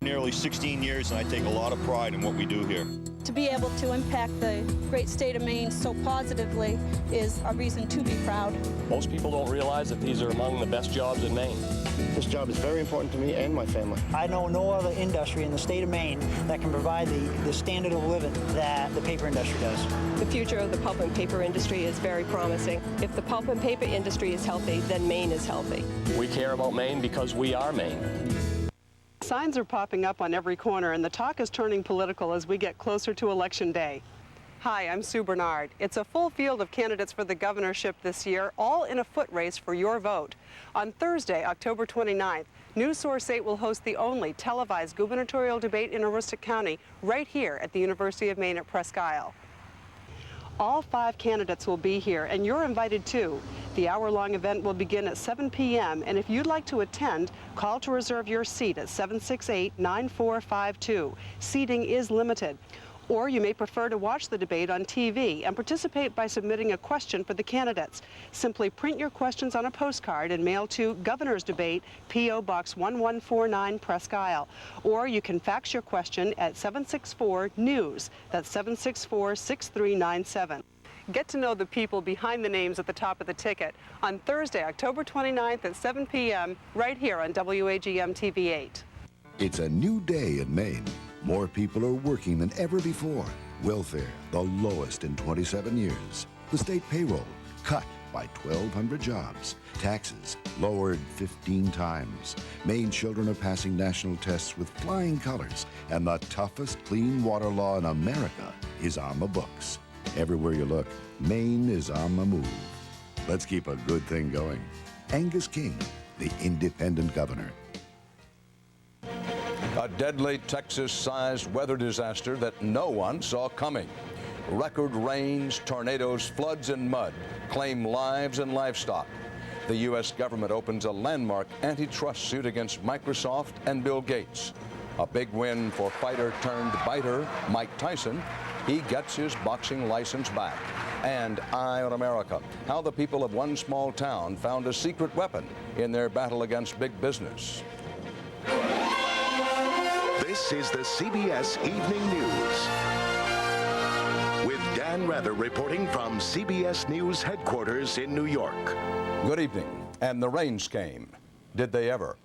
Nearly 16 years, and I take a lot of pride in what we do here. To be able to impact the great state of Maine so positively is a reason to be proud. Most people don't realize that these are among the best jobs in Maine. This job is very important to me and my family. I know no other industry in the state of Maine that can provide the standard of living that the paper industry does. The future of the pulp and paper industry is very promising. If the pulp and paper industry is healthy, then Maine is healthy. We care about Maine because we are Maine. Signs are popping up on every corner, and the talk is turning political as we get closer to Election Day. Hi, I'm Sue Bernard. It's a full field of candidates for the governorship this year, all in a foot race for your vote. On Thursday, October 29th, News Source 8 will host the only televised gubernatorial debate in Aroostook County right here at the University of Maine at Presque Isle. All 5 candidates will be here, and you're invited too. The hour-long event will begin at 7 p.m., and if you'd like to attend, call to reserve your seat at 768-9452. Seating is limited. Or you may prefer to watch the debate on TV and participate by submitting a question for the candidates. Simply print your questions on a postcard and mail to Governor's Debate, P.O. Box 1149, Presque Isle. Or you can fax your question at 764-NEWS. That's 764-6397. Get to know the people behind the names at the top of the ticket on Thursday, October 29th at 7 p.m. right here on WAGM TV 8. It's a new day in Maine. More people are working than ever before. Welfare, the lowest in 27 years. The state payroll, cut by 1,200 jobs. Taxes, lowered 15 times. Maine children are passing national tests with flying colors. And the toughest clean water law in America is on the books. Everywhere you look, Maine is on the move. Let's keep a good thing going. Angus King, the independent governor. A deadly Texas-sized weather disaster that no one saw coming. Record rains, tornadoes, floods, and mud claim lives and livestock. The U.S. government opens a landmark antitrust suit against Microsoft and Bill Gates. A big win for fighter-turned-biter Mike Tyson. He gets his boxing license back. And Eye on America, how the people of one small town found a secret weapon in their battle against big business. This is the CBS Evening News. With Dan Rather reporting from CBS News headquarters in New York. Good evening. And the rains came. Did they ever?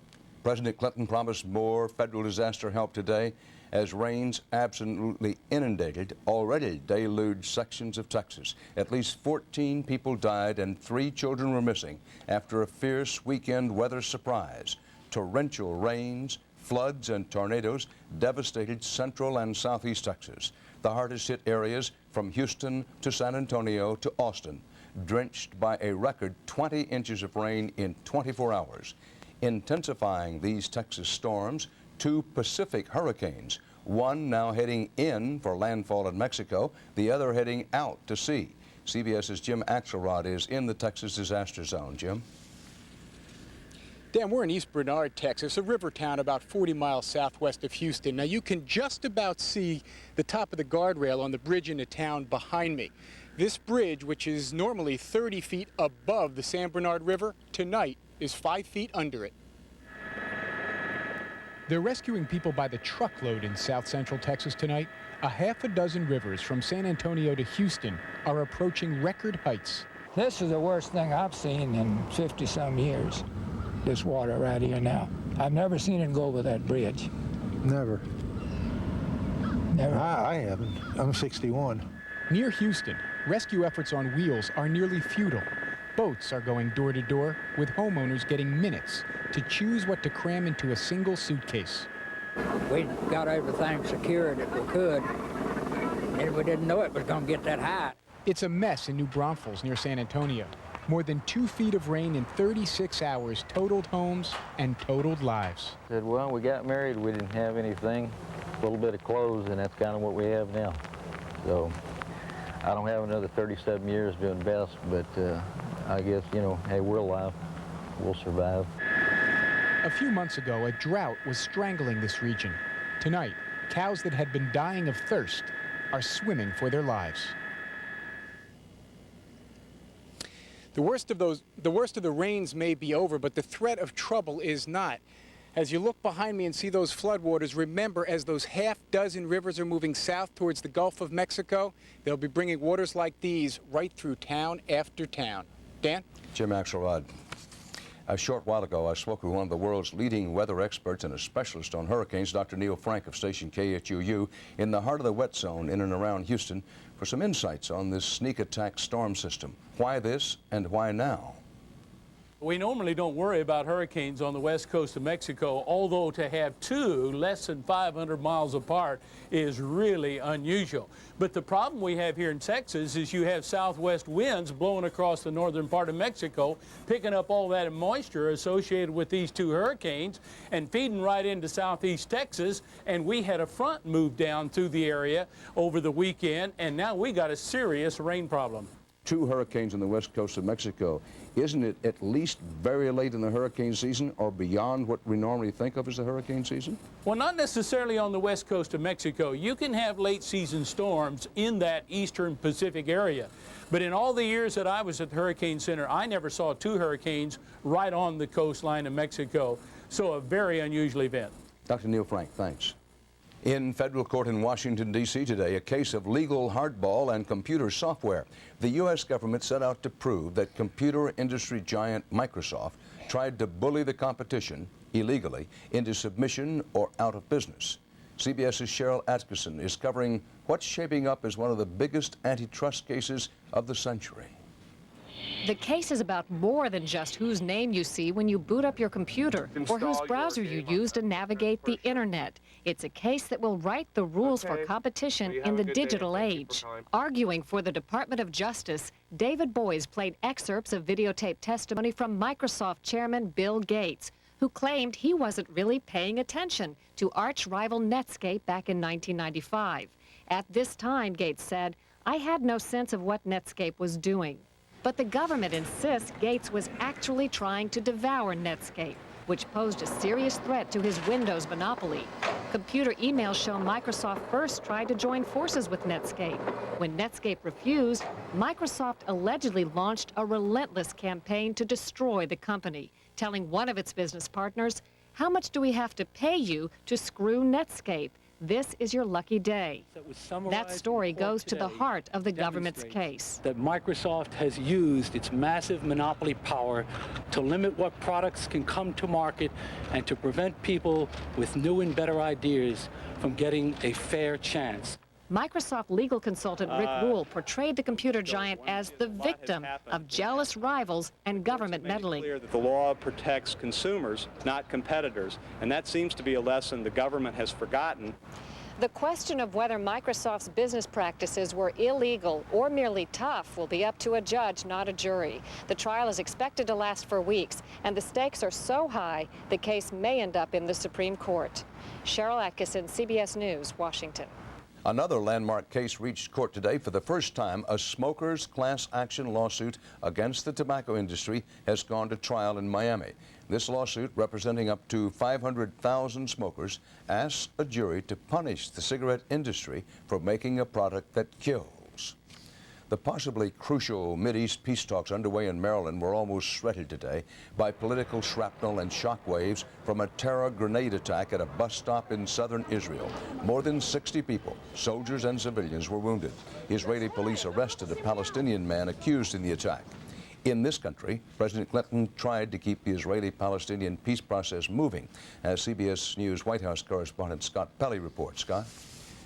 President Clinton promised more federal disaster help today as rains absolutely inundated already deluged sections of Texas. At least 14 people died and 3 children were missing after a fierce weekend weather surprise. Torrential rains, floods, and tornadoes devastated central and southeast Texas. The hardest hit areas from Houston to San Antonio to Austin, drenched by a record 20 inches of rain in 24 hours. Intensifying these Texas storms, 2 Pacific hurricanes, one now heading in for landfall in Mexico, the other heading out to sea. CBS's Jim Axelrod is in the Texas disaster zone. Jim? Dan, we're in East Bernard, Texas, a river town about 40 miles southwest of Houston. Now, you can just about see the top of the guardrail on the bridge into town behind me. This bridge, which is normally 30 feet above the San Bernard River, tonight is 5 feet under it. They're rescuing people by the truckload in south central Texas tonight. A half a dozen rivers from San Antonio to Houston are approaching record heights. This is the worst thing I've seen in 50-some years, this water right here now. I've never seen it go over that bridge. Never. Never? I haven't. I'm 61. Near Houston, rescue efforts on wheels are nearly futile. Boats are going door to door, with homeowners getting minutes to choose what to cram into a single suitcase. We got everything secured that we could, and we didn't know it was going to get that high. It's a mess in New Braunfels near San Antonio. More than 2 feet of rain in 36 hours totaled homes and totaled lives. Said, well, we got married, we didn't have anything, a little bit of clothes, and that's kind of what we have now. So I don't have another 37 years doing best, but I guess, you know, hey, we're alive. We'll survive. A few months ago, a drought was strangling this region. Tonight, cows that had been dying of thirst are swimming for their lives. The worst of the rains may be over, but the threat of trouble is not. As you look behind me and see those floodwaters, remember, as those half-dozen rivers are moving south towards the Gulf of Mexico, they'll be bringing waters like these right through town after town. Dan? Jim Axelrod. A short while ago, I spoke with one of the world's leading weather experts and a specialist on hurricanes, Dr. Neil Frank of station KHUU, in the heart of the wet zone in and around Houston, for some insights on this sneak attack storm system. Why this and why now? We normally don't worry about hurricanes on the west coast of Mexico, although to have two less than 500 miles apart is really unusual. But the problem we have here in Texas is you have southwest winds blowing across the northern part of Mexico, picking up all that moisture associated with these two hurricanes and feeding right into southeast Texas. And we had a front move down through the area over the weekend, and now we got a serious rain problem. Two hurricanes on the west coast of Mexico. Isn't it at least very late in the hurricane season or beyond what we normally think of as the hurricane season? Well, not necessarily on the west coast of Mexico. You can have late season storms in that eastern Pacific area. But in all the years that I was at the Hurricane Center, I never saw two hurricanes right on the coastline of Mexico. So a very unusual event. Dr. Neil Frank, thanks. In federal court in Washington, D.C. today, a case of legal hardball and computer software. The U.S. government set out to prove that computer industry giant Microsoft tried to bully the competition illegally into submission or out of business. CBS's Cheryl Atkinson is covering what's shaping up as one of the biggest antitrust cases of the century. The case is about more than just whose name you see when you boot up your computer or whose browser you use to navigate the internet. It's a case that will write the rules for competition in the digital age. Arguing for the Department of Justice, David Boies played excerpts of videotaped testimony from Microsoft chairman Bill Gates, who claimed he wasn't really paying attention to arch-rival Netscape back in 1995. At this time, Gates said, "I had no sense of what Netscape was doing." But the government insists Gates was actually trying to devour Netscape, which posed a serious threat to his Windows monopoly. Computer emails show Microsoft first tried to join forces with Netscape. When Netscape refused, Microsoft allegedly launched a relentless campaign to destroy the company, telling one of its business partners, "How much do we have to pay you to screw Netscape? This is your lucky day." That story goes to the heart of the government's case. That Microsoft has used its massive monopoly power to limit what products can come to market and to prevent people with new and better ideas from getting a fair chance. Microsoft legal consultant Rick Rule portrayed the computer giant as the victim of jealous rivals and government meddling. It's clear that the law protects consumers, not competitors, and that seems to be a lesson the government has forgotten. The question of whether Microsoft's business practices were illegal or merely tough will be up to a judge, not a jury. The trial is expected to last for weeks, and the stakes are so high, the case may end up in the Supreme Court. Cheryl Atkinson, CBS News, Washington. Another landmark case reached court today. For the first time, a smokers' class action lawsuit against the tobacco industry has gone to trial in Miami. This lawsuit, representing up to 500,000 smokers, asks a jury to punish the cigarette industry for making a product that kills. The possibly crucial Mideast peace talks underway in Maryland were almost shredded today by political shrapnel and shockwaves from a terror grenade attack at a bus stop in southern Israel. More than 60 people, soldiers and civilians, were wounded. Israeli police arrested a Palestinian man accused in the attack. In this country, President Clinton tried to keep the Israeli-Palestinian peace process moving, as CBS News White House correspondent Scott Pelley reports. Scott?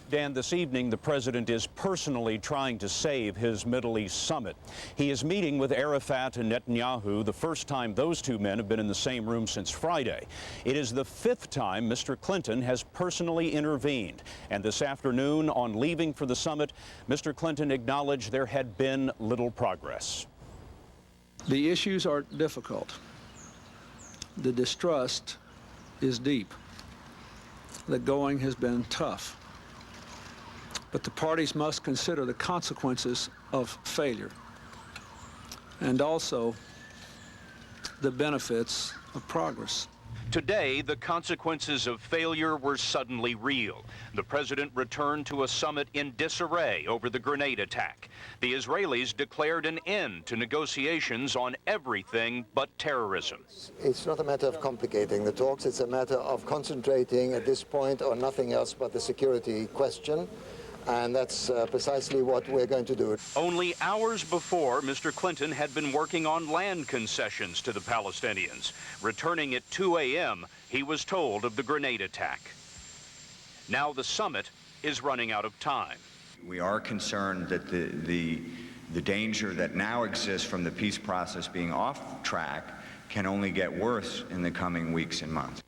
Dan, this evening, the president is personally trying to save his Middle East summit. He is meeting with Arafat and Netanyahu, the first time those two men have been in the same room since Friday. It is the fifth time Mr. Clinton has personally intervened. And this afternoon, on leaving for the summit, Mr. Clinton acknowledged there had been little progress. The issues are difficult. The distrust is deep. The going has been tough. But the parties must consider the consequences of failure and also the benefits of progress. Today, the consequences of failure were suddenly real. The president returned to a summit in disarray over the grenade attack. The Israelis declared an end to negotiations on everything but terrorism. It's not a matter of complicating the talks. It's a matter of concentrating at this point on nothing else but the security question. And that's precisely what we're going to do. Only hours before, Mr. Clinton had been working on land concessions to the Palestinians. Returning at 2 a.m., he was told of the grenade attack. Now the summit is running out of time. We are concerned that the danger that now exists from the peace process being off track can only get worse in the coming weeks and months.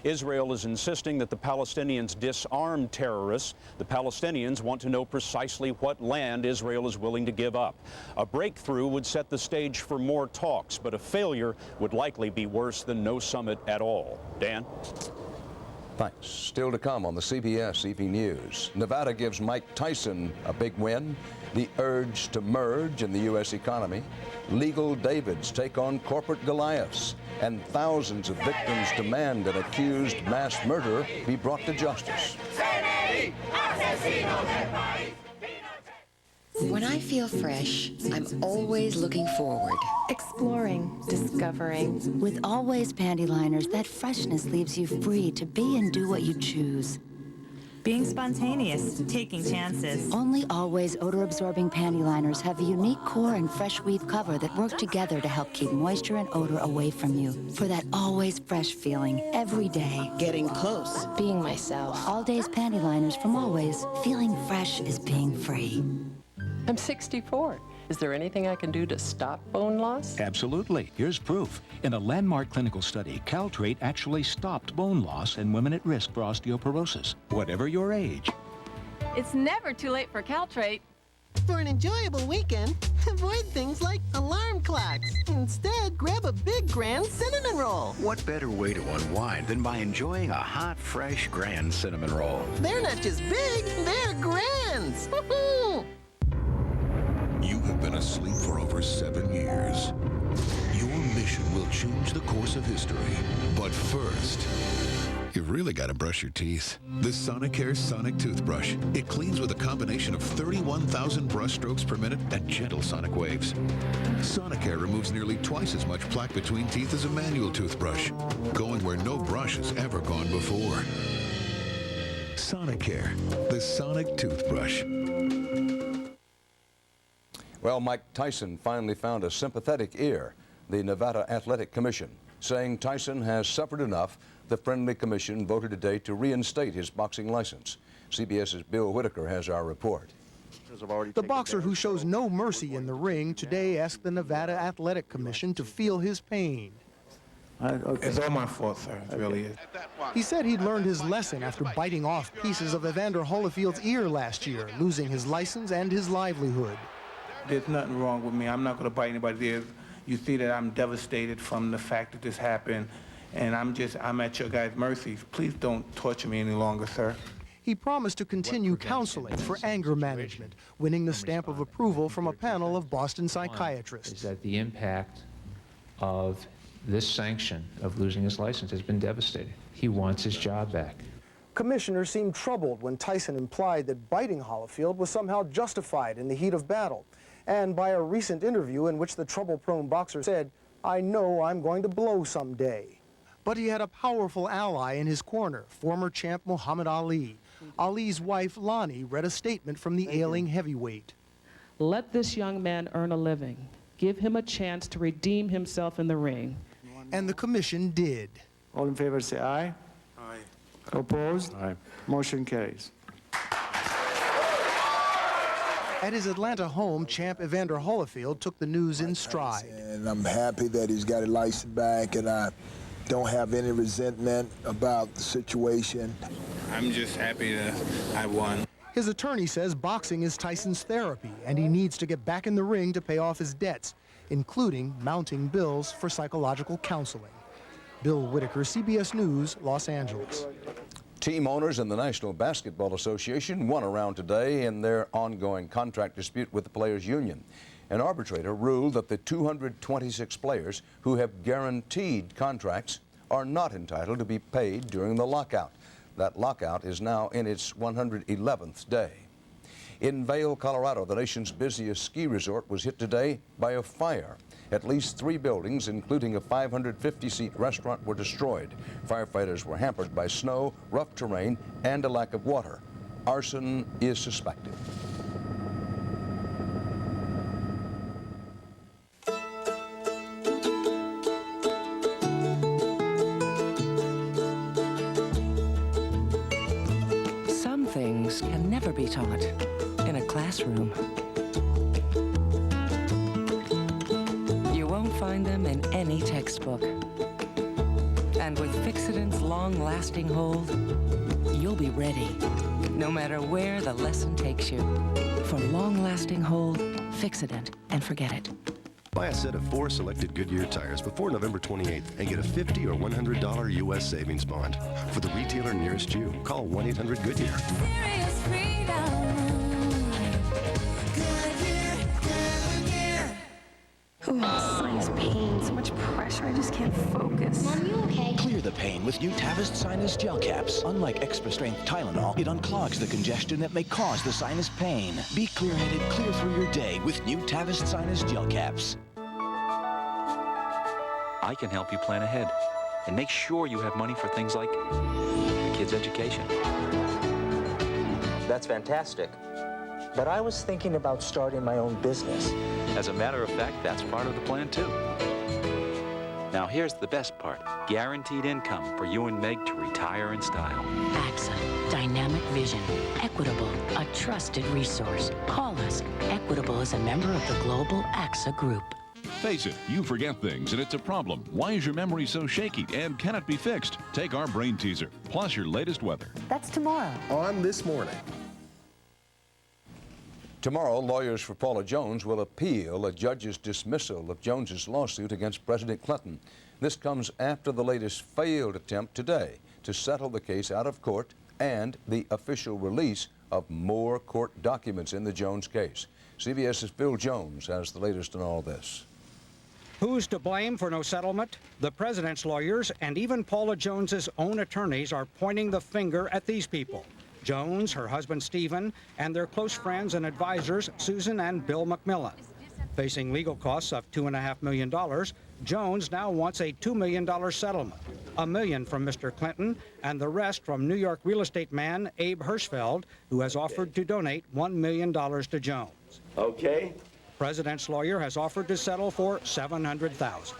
Israel is insisting that the Palestinians disarm terrorists. The Palestinians want to know precisely what land Israel is willing to give up. A breakthrough would set the stage for more talks, but a failure would likely be worse than no summit at all. Dan? Thanks. Still to come on the CBS Evening News. Nevada gives Mike Tyson a big win. The urge to merge in the U.S. economy. Legal Davids take on corporate Goliaths. And thousands of victims demand an accused mass murderer be brought to justice. When I feel fresh, I'm always looking forward. Exploring, discovering. With Always panty liners, that freshness leaves you free to be and do what you choose. Being spontaneous, taking chances. Only Always odor-absorbing panty liners have a unique core and fresh weave cover that work together to help keep moisture and odor away from you. For that always fresh feeling, every day. Getting close. Being myself. All Days panty liners from Always. Feeling fresh is being free. I'm 64. Is there anything I can do to stop bone loss? Absolutely. Here's proof. In a landmark clinical study, Caltrate actually stopped bone loss in women at risk for osteoporosis, whatever your age. It's never too late for Caltrate. For an enjoyable weekend, avoid things like alarm clocks. Instead, grab a big Grand Cinnamon Roll. What better way to unwind than by enjoying a hot, fresh Grand Cinnamon Roll? They're not just big, they're grands. Woohoo! You have been asleep for over 7 years. Your mission will change the course of history. But first, you've really got to brush your teeth. The Sonicare Sonic Toothbrush. It cleans with a combination of 31,000 brush strokes per minute and gentle sonic waves. Sonicare removes nearly twice as much plaque between teeth as a manual toothbrush, going where no brush has ever gone before. Sonicare, the Sonic Toothbrush. Well, Mike Tyson finally found a sympathetic ear, the Nevada Athletic Commission, saying Tyson has suffered enough. The friendly commission voted today to reinstate his boxing license. CBS's Bill Whitaker has our report. The boxer who shows no mercy in the ring today asked the Nevada Athletic Commission to feel his pain. It's all my fault, sir. It really is. He said he'd learned his lesson after biting off pieces of Evander Holyfield's ear last year, losing his license and his livelihood. There's nothing wrong with me. I'm not going to bite anybody's ears. You see that I'm devastated from the fact that this happened, and I'm at your guys' mercy. Please don't torture me any longer, sir. He promised to continue counseling for anger management, winning the stamp of approval from a panel of Boston psychiatrists. Is that the impact of this sanction of losing his license has been devastating. He wants his job back. Commissioners seemed troubled when Tyson implied that biting Holyfield was somehow justified in the heat of battle, and by a recent interview in which the trouble-prone boxer said, "I know I'm going to blow someday." But he had a powerful ally in his corner, former champ Muhammad Ali. Ali's wife, Lonnie, read a statement from the ailing heavyweight. Let this young man earn a living. Give him a chance to redeem himself in the ring. And the commission did. All in favor say aye. Aye. Opposed? Aye. Motion carries. At his Atlanta home, champ Evander Holyfield took the news in stride. And I'm happy that he's got his license back, and I don't have any resentment about the situation. I'm just happy that I won. His attorney says boxing is Tyson's therapy, and he needs to get back in the ring to pay off his debts, including mounting bills for psychological counseling. Bill Whitaker, CBS News, Los Angeles. Team owners and the National Basketball Association won a round today in their ongoing contract dispute with the Players Union. An arbitrator ruled that the 226 players who have guaranteed contracts are not entitled to be paid during the lockout. That lockout is now in its 111th day. In Vail, Colorado, the nation's busiest ski resort was hit today by a fire. At least 3 buildings, including a 550-seat restaurant, were destroyed. Firefighters were hampered by snow, rough terrain, and a lack of water. Arson is suspected. Some things can never be taught in a classroom. You won't find them in any textbook. And with Fixodent's long-lasting hold, you'll be ready, no matter where the lesson takes you. For long-lasting hold, Fixodent, and forget it. Buy a set of 4 selected Goodyear tires before November 28th and get a $50 or $100 U.S. savings bond. For the retailer nearest you, call 1-800-GOODYEAR. Oh, sinus pain, so much pressure, I just can't focus. Mom, you okay? Clear the pain with new Tavist Sinus Gel Caps. Unlike extra-strength Tylenol, it unclogs the congestion that may cause the sinus pain. Be clear-headed, clear through your day with new Tavist Sinus Gel Caps. I can help you plan ahead and make sure you have money for things like your kids' education. That's fantastic. But I was thinking about starting my own business. As a matter of fact, that's part of the plan, too. Now, here's the best part. Guaranteed income for you and Meg to retire in style. AXA, dynamic vision, Equitable, a trusted resource. Call us. Equitable is a member of the global AXA group. Face it, you forget things and it's a problem. Why is your memory so shaky and can it be fixed? Take our brain teaser, plus your latest weather. That's tomorrow. On This Morning. Tomorrow, lawyers for Paula Jones will appeal a judge's dismissal of Jones's lawsuit against President Clinton. This comes after the latest failed attempt today to settle the case out of court and the official release of more court documents in the Jones case. CBS's Phil Jones has the latest on all this. Who's to blame for no settlement? The president's lawyers and even Paula Jones's own attorneys are pointing the finger at these people. Jones, her husband Stephen, and their close friends and advisors, Susan and Bill McMillan. Facing legal costs of $2.5 million, Jones now wants a $2 million settlement, $1 million from Mr. Clinton, and the rest from New York real estate man Abe Hirschfeld, who has offered to donate $1 million to Jones. Okay. President's lawyer has offered to settle for $700,000.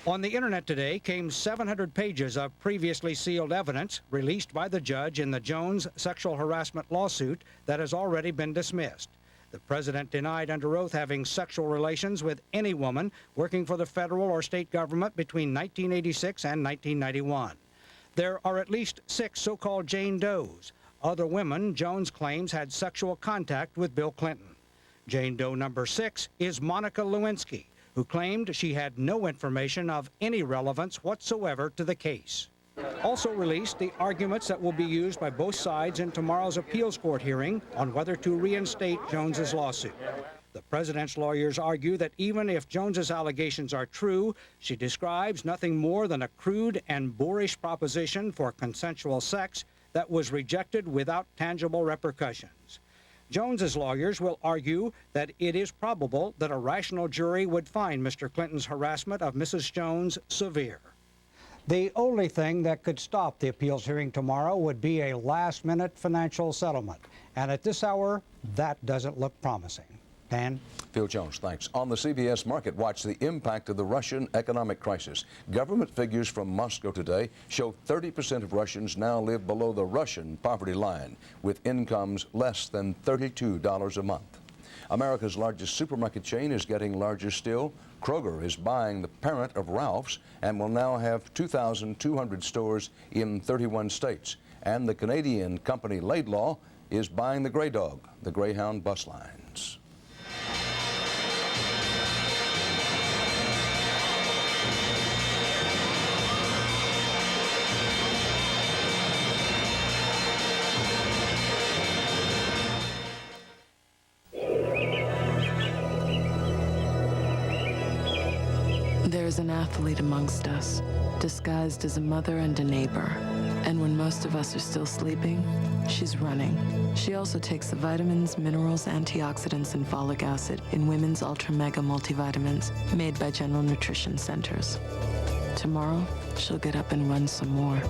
On the internet today came 700 pages of previously sealed evidence released by the judge in the Jones sexual harassment lawsuit that has already been dismissed. The president denied under oath having sexual relations with any woman working for the federal or state government between 1986 and 1991. There are at least 6 so-called Jane Does. Other women Jones claims had sexual contact with Bill Clinton. Jane Doe number 6 is Monica Lewinsky, who claimed she had no information of any relevance whatsoever to the case. Also released the arguments that will be used by both sides in tomorrow's appeals court hearing on whether to reinstate Jones's lawsuit. The president's lawyers argue that even if Jones's allegations are true, she describes nothing more than a crude and boorish proposition for consensual sex that was rejected without tangible repercussions. Jones's lawyers will argue that it is probable that a rational jury would find Mr. Clinton's harassment of Mrs. Jones severe. The only thing that could stop the appeals hearing tomorrow would be a last-minute financial settlement. And at this hour, that doesn't look promising. Dan? Phil Jones, thanks. On the CBS Market Watch, the impact of the Russian economic crisis. Government figures from Moscow today show 30% of Russians now live below the Russian poverty line, with incomes less than $32 a month. America's largest supermarket chain is getting larger still. Kroger is buying the parent of Ralph's and will now have 2,200 stores in 31 states. And the Canadian company Laidlaw is buying the Grey Dog, the Greyhound bus lines. is an athlete amongst us, disguised as a mother and a neighbor. And when most of us are still sleeping, she's running. She also takes the vitamins, minerals, antioxidants, and folic acid in Women's Ultra Mega Multivitamins made by General Nutrition Centers. Tomorrow, she'll get up and run some more.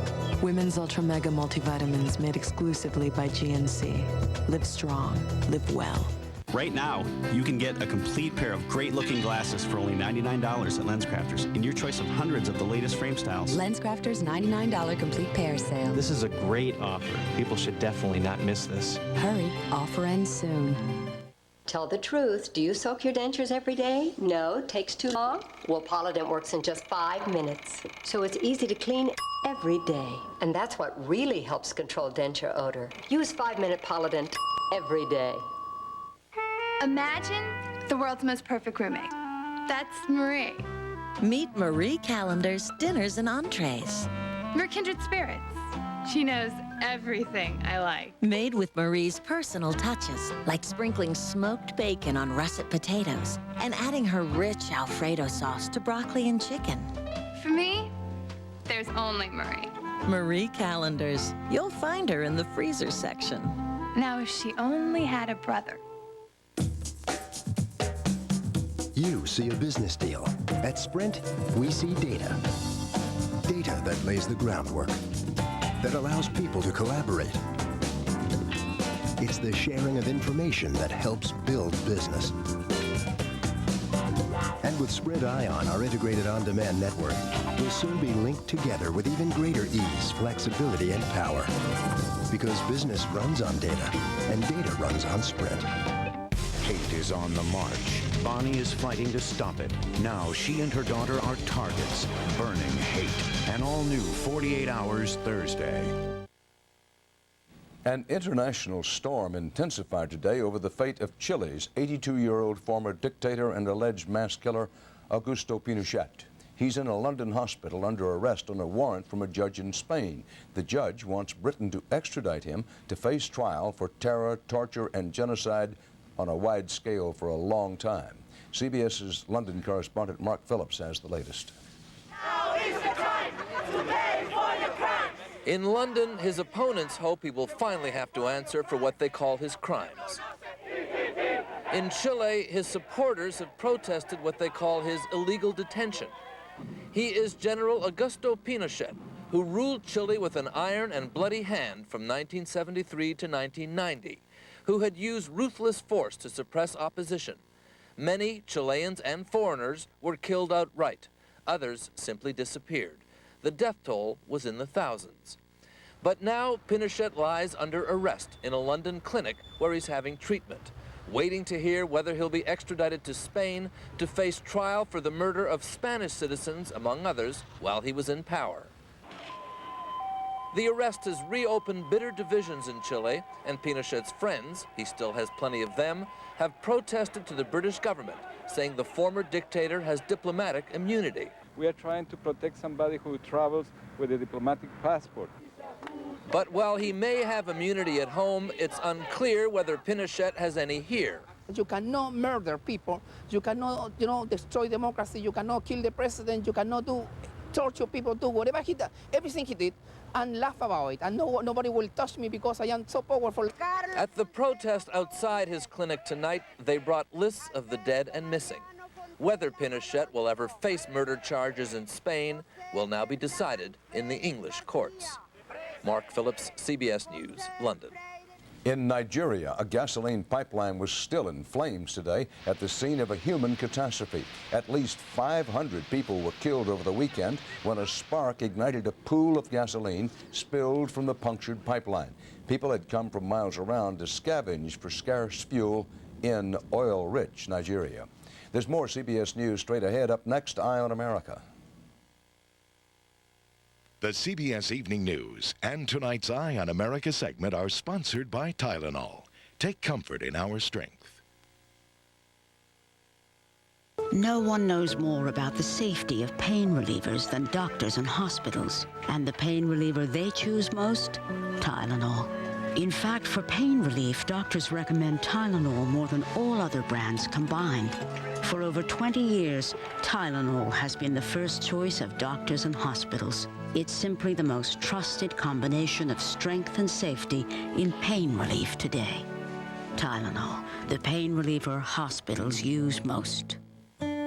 Women's Ultra Mega Multivitamins made exclusively by GNC. Live strong, live well. Right now, you can get a complete pair of great-looking glasses for only $99 at LensCrafters in your choice of hundreds of the latest frame styles. LensCrafters $99 complete pair sale. This is a great offer. People should definitely not miss this. Hurry, offer ends soon. Tell the truth. Do you soak your dentures every day? No, takes too long? Well, Polident works in just 5 minutes. So it's easy to clean every day. And that's what really helps control denture odor. Use 5-minute Polident every day. Imagine the world's most perfect roommate. That's Marie. Meet Marie Callender's Dinners and Entrees. We're kindred spirits. She knows everything I like. Made with Marie's personal touches, like sprinkling smoked bacon on russet potatoes and adding her rich Alfredo sauce to broccoli and chicken. For me, there's only Marie. Marie Callender's. You'll find her in the freezer section. Now, if she only had a brother. You see a business deal. At Sprint, we see data. Data that lays the groundwork, that allows people to collaborate. It's the sharing of information that helps build business. And with Sprint Ion, our integrated on-demand network, we'll soon be linked together with even greater ease, flexibility, and power. Because business runs on data, and data runs on Sprint. Hate is on the march. Bonnie is fighting to stop it. Now she and her daughter are targets. Burning hate. An all-new 48 Hours Thursday. An international storm intensified today over the fate of Chile's 82-year-old former dictator and alleged mass killer, Augusto Pinochet. He's in a London hospital under arrest on a warrant from a judge in Spain. The judge wants Britain to extradite him to face trial for terror, torture, and genocide on a wide scale for a long time. CBS's London correspondent Mark Phillips has the latest. Now is the time to pay for your crimes. In London, his opponents hope he will finally have to answer for what they call his crimes. In Chile, his supporters have protested what they call his illegal detention. He is General Augusto Pinochet, who ruled Chile with an iron and bloody hand from 1973 to 1990. Who had used ruthless force to suppress opposition. Many Chileans and foreigners were killed outright. Others simply disappeared. The death toll was in the thousands. But now Pinochet lies under arrest in a London clinic where he's having treatment, waiting to hear whether he'll be extradited to Spain to face trial for the murder of Spanish citizens, among others, while he was in power. The arrest has reopened bitter divisions in Chile, and Pinochet's friends, he still has plenty of them, have protested to the British government, saying the former dictator has diplomatic immunity. We are trying to protect somebody who travels with a diplomatic passport. But while he may have immunity at home, it's unclear whether Pinochet has any here. You cannot murder people. You cannot, destroy democracy. You cannot kill the president. You cannot torture people, do whatever he did, everything he did, and laugh about it. And nobody will touch me because I am so powerful. At the protest outside his clinic tonight, they brought lists of the dead and missing. Whether Pinochet will ever face murder charges in Spain will now be decided in the English courts. Mark Phillips, CBS News, London. In Nigeria, a gasoline pipeline was still in flames today at the scene of a human catastrophe. At least 500 people were killed over the weekend when a spark ignited a pool of gasoline spilled from the punctured pipeline. People had come from miles around to scavenge for scarce fuel in oil-rich Nigeria. There's more CBS News straight ahead. Up next, Eye on America. The CBS Evening News and tonight's Eye on America segment are sponsored by Tylenol. Take comfort in our strength. No one knows more about the safety of pain relievers than doctors and hospitals. And the pain reliever they choose most? Tylenol. In fact, for pain relief, doctors recommend Tylenol more than all other brands combined. For over 20 years, Tylenol has been the first choice of doctors and hospitals. It's simply the most trusted combination of strength and safety in pain relief today. Tylenol, the pain reliever hospitals use most.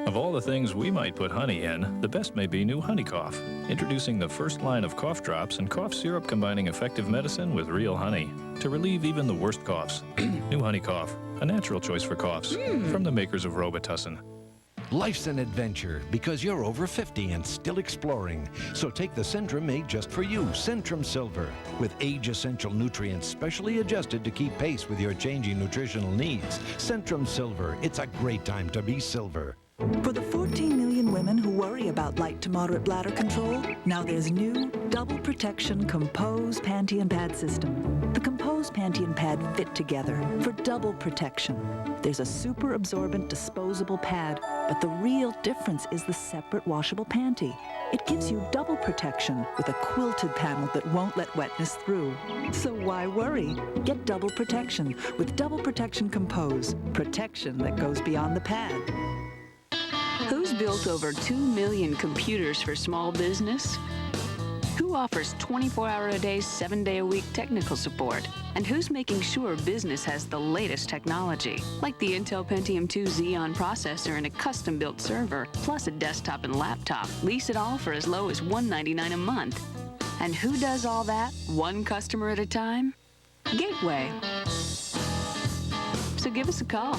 Of all the things we might put honey in, the best may be new Honey Cough. Introducing the first line of cough drops and cough syrup combining effective medicine with real honey to relieve even the worst coughs. New Honey Cough, a natural choice for coughs from the makers of Robitussin. Life's an adventure because you're over 50 and still exploring. So take the Centrum made just for you, Centrum Silver, with age-essential nutrients specially adjusted to keep pace with your changing nutritional needs. Centrum Silver, it's a great time to be silver. For the 14 million women who worry about light to moderate bladder control, now there's new Double Protection Compose Panty and Pad system. The Compose Panty and Pad fit together for double protection. There's a super absorbent disposable pad, but the real difference is the separate washable panty. It gives you double protection with a quilted panel that won't let wetness through. So why worry? Get double protection with Double Protection Compose. Protection that goes beyond the pad. Who's built over 2 million computers for small business? Who offers 24-hour-a-day, 7-day-a-week technical support? And who's making sure business has the latest technology, like the Intel Pentium 2 Xeon processor and a custom-built server, plus a desktop and laptop? Lease it all for as low as $199 a month. And who does all that, one customer at a time? Gateway. So give us a call.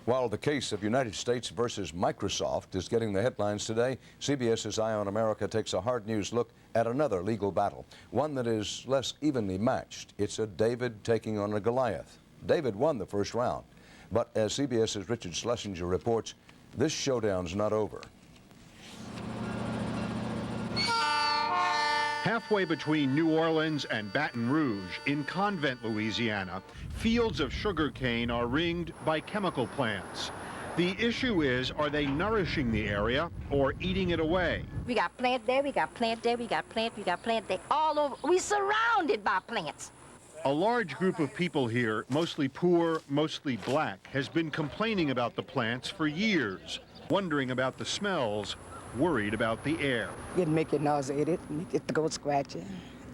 While the case of United States versus Microsoft is getting the headlines today, CBS's Eye on America takes a hard news look at another legal battle, one that is less evenly matched. It's a David taking on a Goliath. David won the first round, but as CBS's Richard Schlesinger reports, this showdown's not over. Halfway between New Orleans and Baton Rouge, in Convent, Louisiana, fields of sugarcane are ringed by chemical plants. The issue is, are they nourishing the area or eating it away? We got plant there, we got plant there, we got plant there, all over. We surrounded by plants. A large group of people here, mostly poor, mostly black, has been complaining about the plants for years, wondering about the smells, worried about the air. It make you nauseated, make it go scratchy,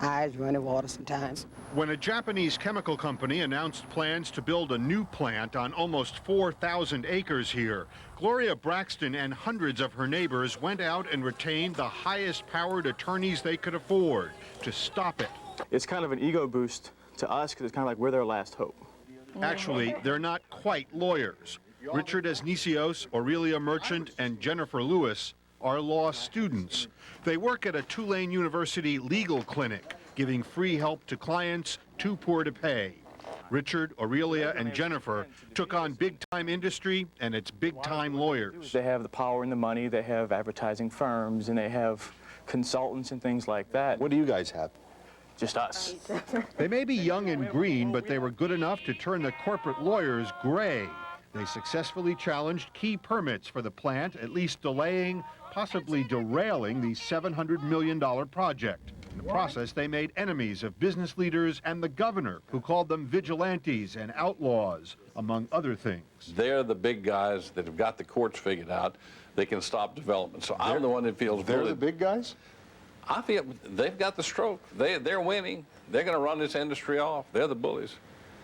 eyes running water sometimes. When a Japanese chemical company announced plans to build a new plant on almost 4,000 acres here, Gloria Braxton and hundreds of her neighbors went out and retained the highest-powered attorneys they could afford to stop it. It's kind of an ego boost to us because it's kind of like we're their last hope. Actually, they're not quite lawyers. Richard Esnicios, Aurelia Merchant, and Jennifer Lewis are law students. They work at a Tulane University legal clinic, giving free help to clients too poor to pay. Richard, Aurelia, and Jennifer took on big-time industry and its big-time lawyers. They have the power and the money, they have advertising firms, and they have consultants and things like that. What do you guys have? Just us. They may be young and green, but they were good enough to turn the corporate lawyers gray. They successfully challenged key permits for the plant, at least delaying, possibly derailing the $700 million project. In the process, they made enemies of business leaders and the governor, who called them vigilantes and outlaws, among other things. They're the big guys that have got the courts figured out. They can stop development. So I'm the one that feels They're the big guys? I feel they've got the stroke. They're winning. They're going to run this industry off. They're the bullies.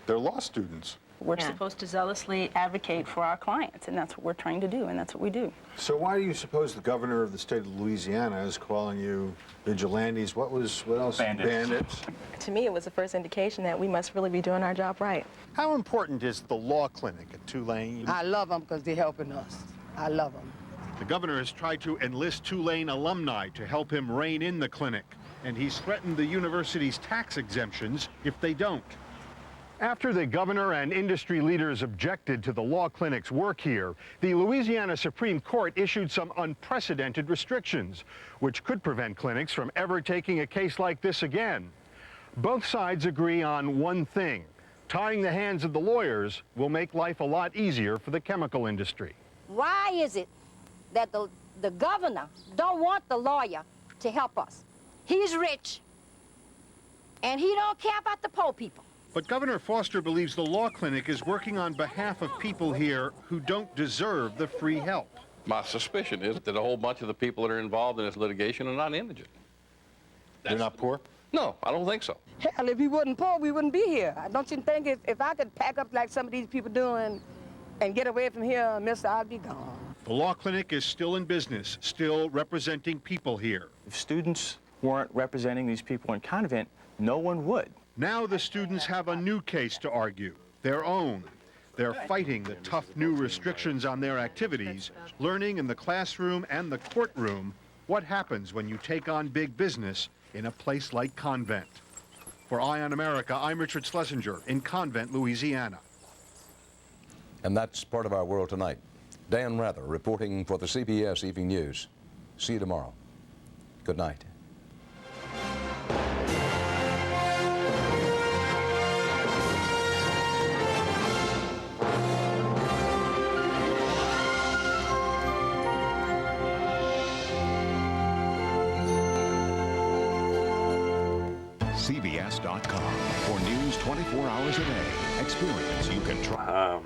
They're law students. We're supposed to zealously advocate for our clients, and that's what we're trying to do, and that's what we do. So why do you suppose the governor of the state of Louisiana is calling you vigilantes? What else? Bandits. To me, it was the first indication that we must really be doing our job right. How important is the law clinic at Tulane? I love them because they're helping us. I love them. The governor has tried to enlist Tulane alumni to help him rein in the clinic, and he's threatened the university's tax exemptions if they don't. After the governor and industry leaders objected to the law clinic's work here, the Louisiana Supreme Court issued some unprecedented restrictions, which could prevent clinics from ever taking a case like this again. Both sides agree on one thing: tying the hands of the lawyers will make life a lot easier for the chemical industry. Why is it that the governor don't want the lawyer to help us? He's rich, and he don't care about the poor people. But Governor Foster believes the law clinic is working on behalf of people here who don't deserve the free help. My suspicion is that a whole bunch of the people that are involved in this litigation are not indigent. They're not poor? No, I don't think so. Hell, if we wasn't poor, we wouldn't be here. Don't you think if I could pack up like some of these people doing and get away from here, mister, I'd be gone. The law clinic is still in business, still representing people here. If students weren't representing these people in Convent, no one would. Now the students have a new case to argue, their own. They're fighting the tough new restrictions on their activities, learning in the classroom and the courtroom what happens when you take on big business in a place like Convent. For Eye on America, I'm Richard Schlesinger in Convent, Louisiana. And that's part of our world tonight. Dan Rather reporting for the CBS Evening News. See you tomorrow. Good night. CBS.com for news 24 hours a day. Experience you can try.